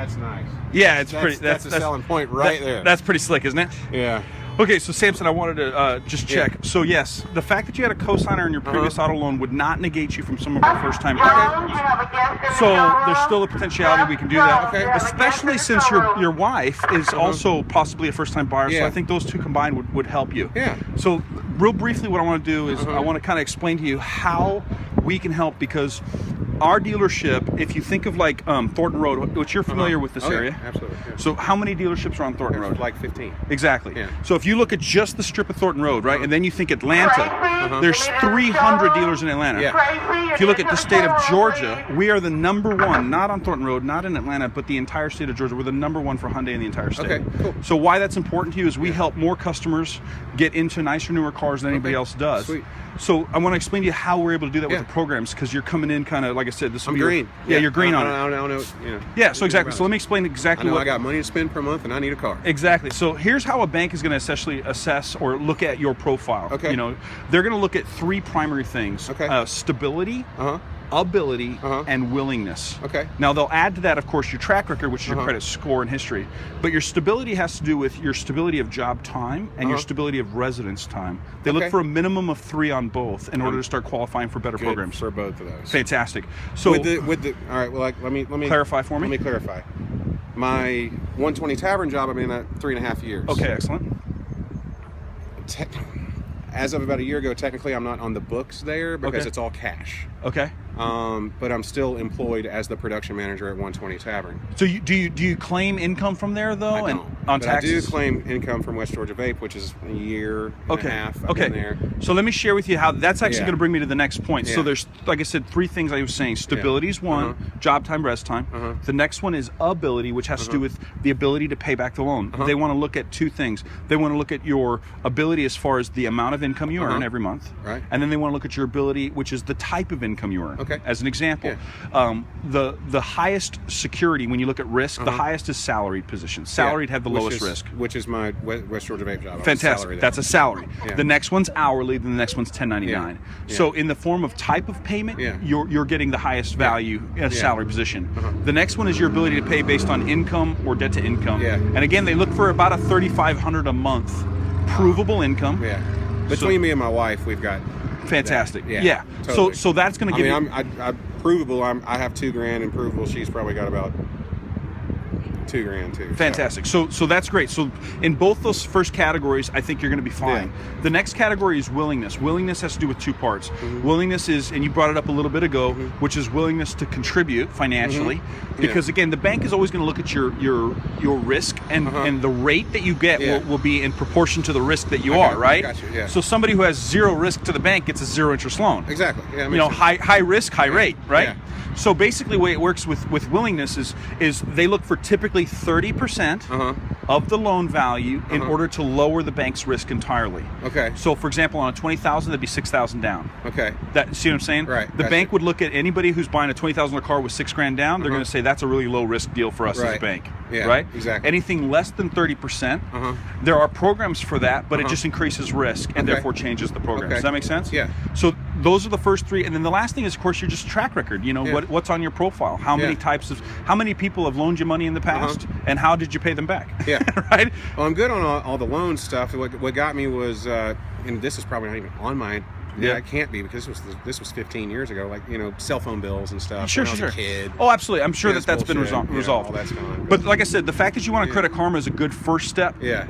That's nice. Yeah, it's that's, pretty. That's a selling point right there. That's pretty slick, isn't it? Yeah. Okay, so Samson, I wanted to just check. Yeah. So yes, the fact that you had a cosigner in your previous auto loan would not negate you from some of our first-time customers. So there's still a potentiality we can do that. Okay. Especially since your wife is also possibly a first-time buyer. So I think those two combined would help you. Yeah. So real briefly, what I want to do is I want to kind of explain to you how we can help, because our dealership, if you think of like Thornton Road, which you're familiar with this area. Yeah, absolutely. Yeah. So how many dealerships are on Thornton Road? Like 15. Exactly. Yeah. So if you look at just the strip of Thornton Road, right, and then you think Atlanta, there's 300 dealers in Atlanta. Yeah. If you look at the state of Georgia, we are the #1, not on Thornton Road, not in Atlanta, but the entire state of Georgia. We're the #1 for Hyundai in the entire state. Okay, cool. So why that's important to you is we help more customers get into nicer, newer cars than anybody else does. Sweet. So I want to explain to you how we're able to do that with the programs, because you're coming in kind of, like I said, this will I'm be green. Yeah, you're green on it. I don't know. You know. Yeah, so exactly. So let me explain exactly I got money to spend per month, and I need a car. Exactly. So here's how a bank is going to essentially assess or look at your profile. Okay. You know, they're going to look at 3 primary things. Okay. Stability, ability, and willingness. Okay. Now they'll add to that, of course, your track record, which is your credit score and history. But your stability has to do with your stability of job time and your stability of residence time. They look for a minimum of 3 on both in order to start qualifying for better programs. For both of those. Fantastic. So with the all right. Well, let me clarify for me. Let me clarify. My 120 Tavern job, I've been at 3.5 years. Okay, excellent. As of about a year ago, technically I'm not on the books there because Okay. it's all cash. Okay. But I'm still employed as the production manager at 120 Tavern. So do you claim income from there though? I and don't. On but taxes? I do claim income from West Georgia Vape, which is a year and a half I've been there. So let me share with you how that's actually going to bring me to the next point. So Yeah. there's, like I said, 3 things I was saying. Stability is one, job time, rest time. The next one is ability, which has to do with the ability to pay back the loan. They want to look at 2 things. They want to look at your ability as far as the amount of income you earn every month. Right. And then they want to look at your ability, which is the type of income you earn. Okay. As an example, the highest security, when you look at risk, the highest is salaried positions. Salaried have the lowest risk. Which is my West Georgia Vape job. Fantastic. That's a salary. Yeah. The next one's hourly, then the next one's 1099. Yeah. So in the form of type of payment, you're getting the highest value in a salary position. The next one is your ability to pay based on income or debt to income. Yeah. And again, they look for about a $3,500 a month provable income. Yeah. Between me and my wife, we've got fantastic. that. Yeah. Totally. So that's going to give you. I'm provable. I have $2,000 in provable. She's probably got about $2,000 too. Fantastic. So that's great. So in both those first categories, I think you're going to be fine. Yeah. The next category is willingness. Willingness has to do with 2 parts. Willingness is, and you brought it up a little bit ago, which is willingness to contribute financially. Because again, the bank is always going to look at your risk, and the rate that you get will be in proportion to the risk that you are, right? Got you, yeah. So somebody who has 0 risk to the bank gets a 0 interest loan. Exactly. Yeah, You know, high risk, high rate, right? Yeah. So basically, the way it works with willingness is they look for typically 30% of the loan value in order to lower the bank's risk entirely. Okay. So, for example, on a $20,000, that'd be $6,000 down. Okay. See what I'm saying? Right. The bank would look at anybody who's buying a $20,000 car with $6,000 down. They're going to say that's a really low risk deal for us as a bank. Yeah, right. Exactly. Anything less than 30%, there are programs for that, but it just increases risk and therefore changes the program. Okay. Does that make sense? Yeah. So those are the first 3, and then the last thing is, of course, your just track record. You know, what's on your profile? How many how many people have loaned you money in the past, and how did you pay them back? Yeah. Right. Well, I'm good on all the loan stuff. What got me was, and this is probably not even on my. Yeah, it can't be, because this was 15 years ago. Like, you know, cell phone bills and stuff. Sure. When I was a kid. Oh, absolutely. I'm sure that's been bullshit. resolved. All that's gone. But like I said, the fact that you want a Credit Karma is a good first step. Yeah.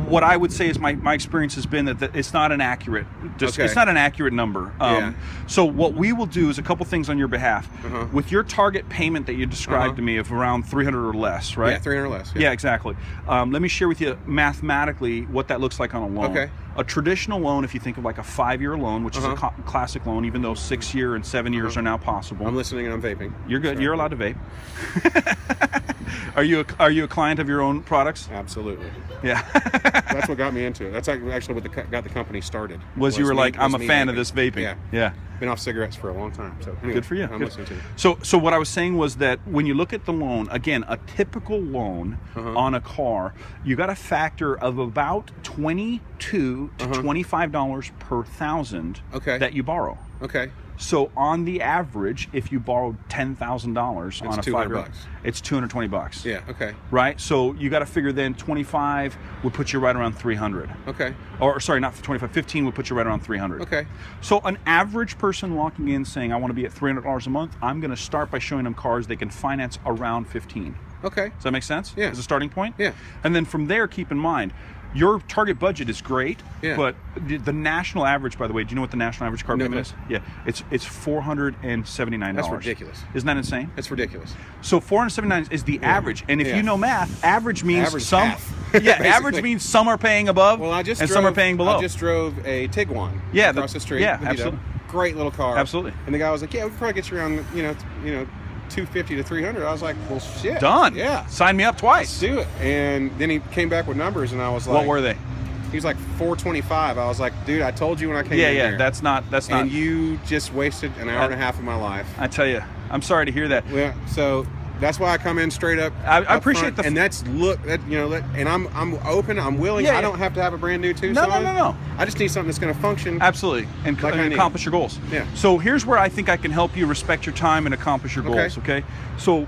What I would say is my experience has been that it's not an accurate. It's not an accurate number. So what we will do is a couple things on your behalf. With your target payment that you described to me of around 300 or less, right? Yeah, 300 or less. Yeah, exactly. Let me share with you mathematically what that looks like on a loan. Okay. A traditional loan, if you think of like a 5-year loan, which is a classic loan, even though 6-year and 7 years are now possible. I'm listening and I'm vaping. You're good. You're allowed to vape. Are you a client of your own products? Absolutely. Yeah. That's what got me into it. That's actually what got the company started. Was you were like, I'm a fan of this vaping. Yeah. Been off cigarettes for a long time. So anyway, good for you. I'm listening to you. So what I was saying was that when you look at the loan, again, a typical loan on a car, you got a factor of about $22 to $25 per thousand that you borrow. Okay. So on the average, if you borrowed $10,000 on a 5-year, it's $220. Yeah. Okay. Right. So you got to figure then 25 would put you right around 300. Okay. Or sorry, not 25. 15 would put you right around 300. Okay. So an average person walking in saying, "I want to be at $300 a month," I'm going to start by showing them cars they can finance around 15. Okay. Does that make sense? Yeah. As a starting point? Yeah. And then from there, keep in mind, your target budget is great, but the national average, by the way, do you know what the national average car payment is? Yeah, it's $479. That's ridiculous. Isn't that insane? That's ridiculous. So $479 is the average, and if you know math, average means half. Average means some are paying above, some are paying below. I just drove a Tiguan across the street. Yeah, absolutely. Great little car. Absolutely. And the guy was like, "Yeah, we could probably get you around, 250 to 300. I was like, "Well, shit, done. Yeah, sign me up twice. Let's do it." And then he came back with numbers, and I was like, "What were they?" He's like 425. I was like, "Dude, I told you when I came in here." Yeah, that's not. And you just wasted an hour and a half of my life. I tell you, I'm sorry to hear that. Yeah, so that's why I come in straight up. I appreciate front, and and I'm open. I'm willing. Yeah, I don't have to have a brand new Tucson. No. I just need something that's going to function. Absolutely, and accomplish your goals. Yeah. So here's where I think I can help you respect your time and accomplish your goals. Okay. So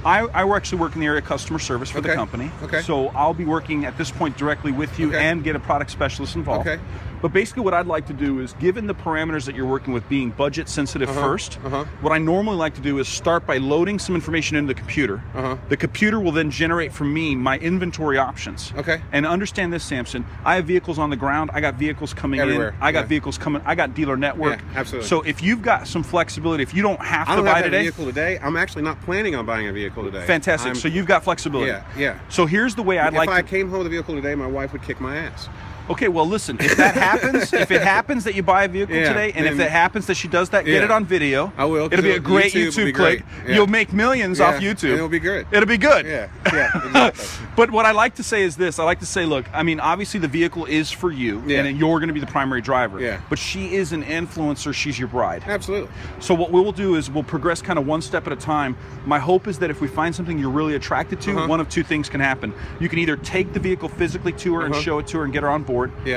I actually work in the area of customer service for the company. Okay. So I'll be working at this point directly with you and get a product specialist involved. Okay. But basically what I'd like to do is, given the parameters that you're working with being budget sensitive first, what I normally like to do is start by loading some information into the computer. The computer will then generate for me my inventory options. Okay. And understand this, Samson, I have vehicles on the ground, I got vehicles coming everywhere. in, I got vehicles coming, I got dealer network. Yeah, absolutely. So if you've got some flexibility, if you don't have I to don't buy have today. a vehicle today. I'm actually not planning on buying a vehicle today. Fantastic. So you've got flexibility. Yeah. So here's the way I'd like to. If I came home with a vehicle today, my wife would kick my ass. Okay, well, listen, if that happens, if it happens that you buy a vehicle today, and if it happens that she does that, get it on video. I will. It'll be a great YouTube click. You'll make millions off YouTube. And it'll be good. It'll be good. Yeah, exactly. But what I like to say is this. I like to say, look, I mean, obviously the vehicle is for you, and you're going to be the primary driver. Yeah. But she is an influencer. She's your bride. Absolutely. So what we will do is we'll progress kind of one step at a time. My hope is that if we find something you're really attracted to, one of two things can happen. You can either take the vehicle physically to her and show it to her and get her on board,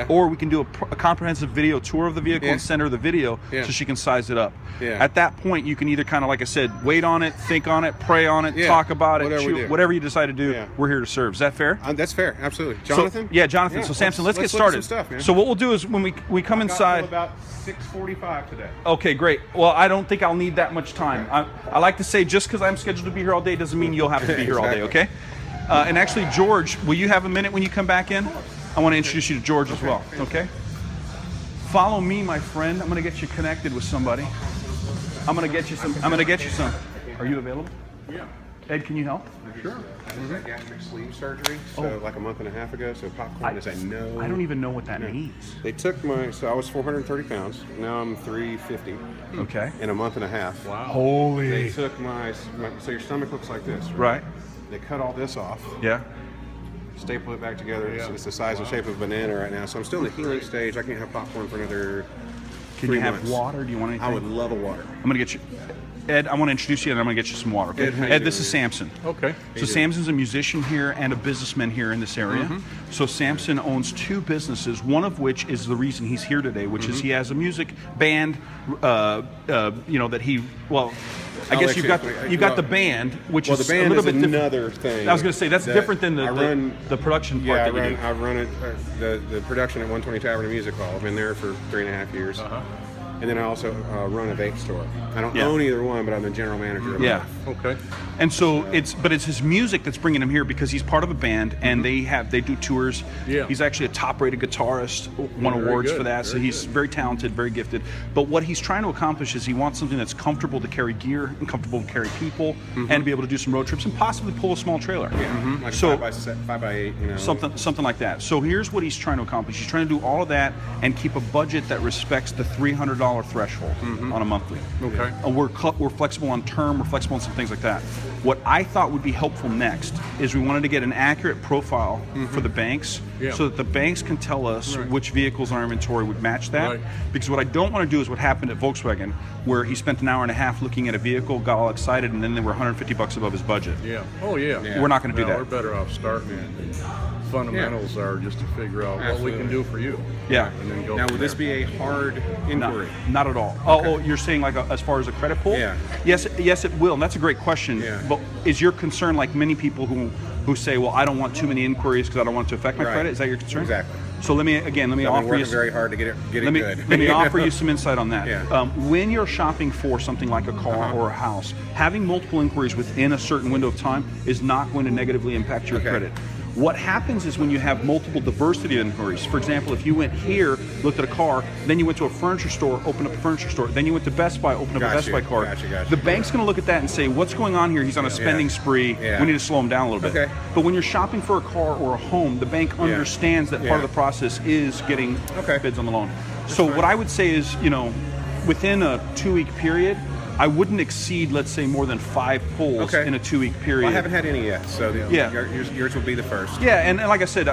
or we can do a comprehensive video tour of the vehicle and send her the video so she can size it up. At that point, you can either kind of, like I said, wait on it, think on it, pray on it, talk about it, whatever you decide to do, we're here to serve. Is that fair? That's fair, absolutely. Jonathan? So, Jonathan. So Samson, let's get started. Some stuff, man. So what we'll do is when we come inside. About 6:45 today. Okay, great. Well, I don't think I'll need that much time. I like to say just because I'm scheduled to be here all day doesn't mean you'll have to be here all day, okay? And actually, George, will you have a minute when you come back in? I want to introduce you to George as well, okay? Follow me, my friend. I'm going to get you connected with somebody. I'm going to get you some. Are you available? Yeah. Ed, can you help? Sure. I was at gastric sleeve surgery, like a month and a half ago, so popcorn is a no. I don't even know what that means. They took so I was 430 pounds. Now I'm 350. Okay. In a month and a half. Wow. Holy. They took so your stomach looks like this, right? They cut all this off. Yeah. Staple it back together. Yeah. It's the size and shape of a banana right now. So I'm still in the healing stage. I can't have popcorn for another 3 months. Can you have water? Do you want anything? I would love a water. I'm going to get you. Ed, I want to introduce you, and I'm going to get you some water. Okay? Ed, this is Samson. Okay. So Samson's a musician here and a businessman here in this area. So Samson owns 2 businesses, one of which is the reason he's here today, which is he has a music band, that he, I guess you've got the band, which is the band a little bit different. Another thing. I was going to say, that's different than the production part that you do. I run it, the production at 120 Tavern Music Hall. I've been there for 3.5 years. And then I also run a vape store. I don't own either one, but I'm the general manager of both. Okay. And so it's his music that's bringing him here because he's part of a band and they do tours. Yeah. He's actually a top-rated guitarist, won awards for that. So he's very talented, very gifted. But what he's trying to accomplish is he wants something that's comfortable to carry gear and comfortable to carry people and to be able to do some road trips and possibly pull a small trailer. Yeah. Like so 5x8, something like that. So here's what he's trying to accomplish. He's trying to do all of that and keep a budget that respects the $300 threshold on a monthly. Okay. We're flexible on term, we're flexible on some things like that. What I thought would be helpful next is we wanted to get an accurate profile for the banks so that the banks can tell us which vehicles in our inventory would match that. Right. Because what I don't want to do is what happened at Volkswagen, where he spent an hour and a half looking at a vehicle, got all excited, and then they were $150 above his budget. Yeah. Oh, yeah. We're not going to do that. We're better off starting fundamentals are, just to figure out what we can do for you. Yeah. And then go Now, from would this there. be a hard inquiry? Not at all. Oh, you're saying like as far as a credit pull? Yeah. Yes, it will. And that's a great question. Yeah. But is your concern like many people who say, well, I don't want too many inquiries because I don't want it to affect my Right. credit? Is that your concern? Exactly. So let me I've offer been you. working very hard to get it Let good. me offer you some insight on that. Yeah. When you're shopping for something like a car or a house, having multiple inquiries within a certain window of time is not going to negatively impact your Okay. credit. What happens is when you have multiple diversity of inquiries. For example, if you went here, looked at a car, then you went to a furniture store, opened up a furniture store, then you went to Best Buy, opened up a Best Buy card. Gotcha. The bank's going to look at that and say, what's going on here? He's on a spending spree. Yeah. We need to slow him down a little bit. Okay. But when you're shopping for a car or a home, the bank understands that part of the process is getting bids on the loan. So what I would say is, within a 2-week period, I wouldn't exceed, let's say, more than 5 pulls in a 2-week period. Well, I haven't had any yet, so yours will be the first. Yeah, and like I said,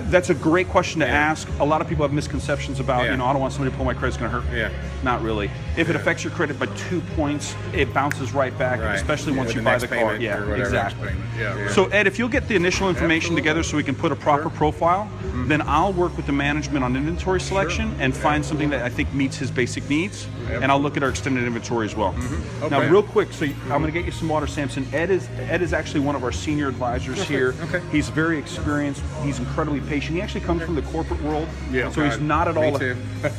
that's a great question to ask. A lot of people have misconceptions about, I don't want somebody to pull my credit, it's going to hurt. Yeah. Not really. If it affects your credit by 2 points, it bounces right back, especially once you buy the car. Yeah, exactly. Yeah. So Ed, if you'll get the initial information together so we can put a proper profile, then I'll work with the management on inventory selection and find something that I think meets his basic needs, and I'll look at our extended inventory as well. Okay. Now, real quick, so I'm going to get you some water, Samson. Ed is actually one of our senior advisors here. Okay. He's very experienced. He's incredibly patient. He actually comes from the corporate world, so he's not at all.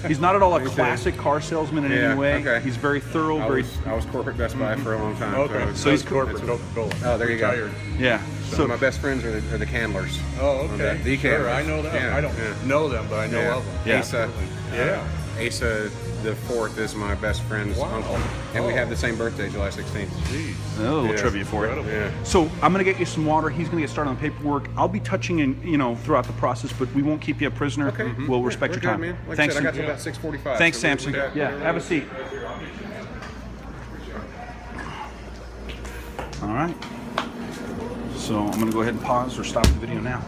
He's not at all a classic car salesman in any way. Okay. He's very thorough. I was corporate Best Buy for a long time. Okay. So he's corporate Coca-Cola. Oh, there you go. Yeah. So my best friends are the Candlers. Oh, okay. The Sure, Candlers. I know them. Yeah. I don't know them, but I know of them. Yeah. Asa the fourth is my best friend's uncle, and we have the same birthday, July 16th. Jeez. A little trivia for you. Yeah. So I'm going to get you some water. He's going to get started on the paperwork. I'll be touching in, throughout the process, but we won't keep you a prisoner. Okay. We'll respect We're your time. good, man. Like Thanks. I said, I got to about 6:45. Thanks, so Samson. we got- Have a seat. All right. So I'm going to go ahead and pause or stop the video now.